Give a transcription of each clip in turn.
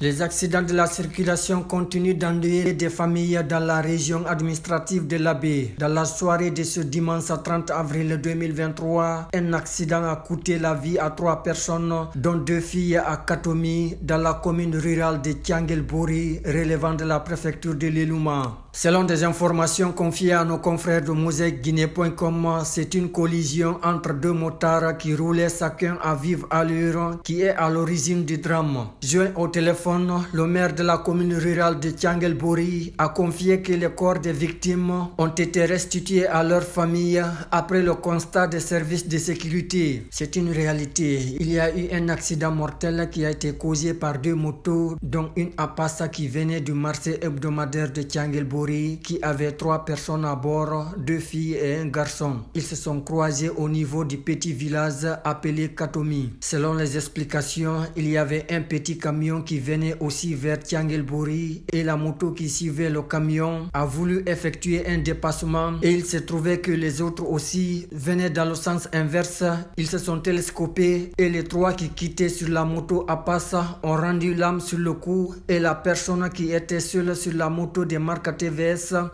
Les accidents de la circulation continuent d'ennuyer des familles dans la région administrative de l'Abbé. Dans la soirée de ce dimanche 30 avril 2023, un accident a coûté la vie à 3 personnes, dont 2 filles à Katomi, dans la commune rurale de Tianguelbori, relevant de la préfecture de l'Elouma. Selon des informations confiées à nos confrères de mosaicguinée.com, c'est une collision entre 2 motards qui roulaient chacun à vive allure qui est à l'origine du drame. Joint au téléphone, le maire de la commune rurale de Tianguelbori a confié que les corps des victimes ont été restitués à leurs familles après le constat des services de sécurité. C'est une réalité. Il y a eu un accident mortel qui a été causé par 2 motos, dont une Apassa qui venait du marché hebdomadaire de Tianguelbori qui avait 3 personnes à bord, 2 filles et un garçon. Ils se sont croisés au niveau du petit village appelé Katomi. Selon les explications, il y avait un petit camion qui venait aussi vers Tianguelbori et la moto qui suivait le camion a voulu effectuer un dépassement et il s'est trouvé que les autres aussi venaient dans le sens inverse. Ils se sont télescopés et les 3 qui quittaient sur la moto Apassa ont rendu l'âme sur le coup et la personne qui était seule sur la moto de marque TVS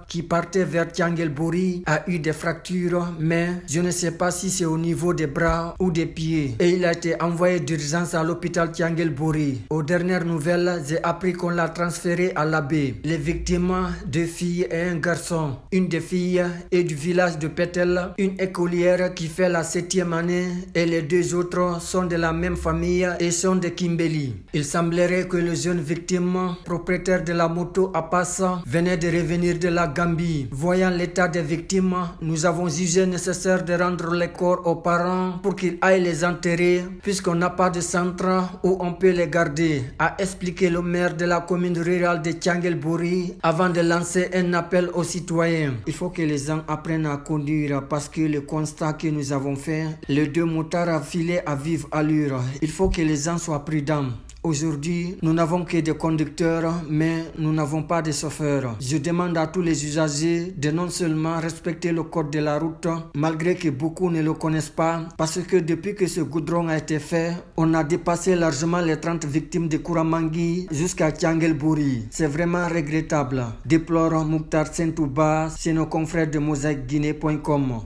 qui partait vers Tianguelbori a eu des fractures, mais je ne sais pas si c'est au niveau des bras ou des pieds et il a été envoyé d'urgence à l'hôpital Tianguelbori. Aux dernières nouvelles, j'ai appris qu'on l'a transféré à l'Abbé. Les victimes, 2 filles et un garçon. Une des filles est du village de Petel, une écolière qui fait la 7e année et les 2 autres sont de la même famille et sont de Kimbeli. Il semblerait que le jeune victime, propriétaire de la moto Apassa, venait de revenir de la Gambie. Voyant l'état des victimes, nous avons jugé nécessaire de rendre les corps aux parents pour qu'ils aillent les enterrer puisqu'on n'a pas de centre où on peut les garder, a expliqué le maire de la commune rurale de Tianguelbori avant de lancer un appel aux citoyens. Il faut que les gens apprennent à conduire parce que le constat que nous avons fait, les 2 motards à filer à vive allure. Il faut que les gens soient prudents. Aujourd'hui, nous n'avons que des conducteurs, mais nous n'avons pas de chauffeurs. Je demande à tous les usagers de non seulement respecter le code de la route, malgré que beaucoup ne le connaissent pas, parce que depuis que ce goudron a été fait, on a dépassé largement les 30 victimes de Kouramangui jusqu'à Tianguelbori. C'est vraiment regrettable. Déplore Mouktar Sentouba, c'est nos confrères de mosaicguinée.com.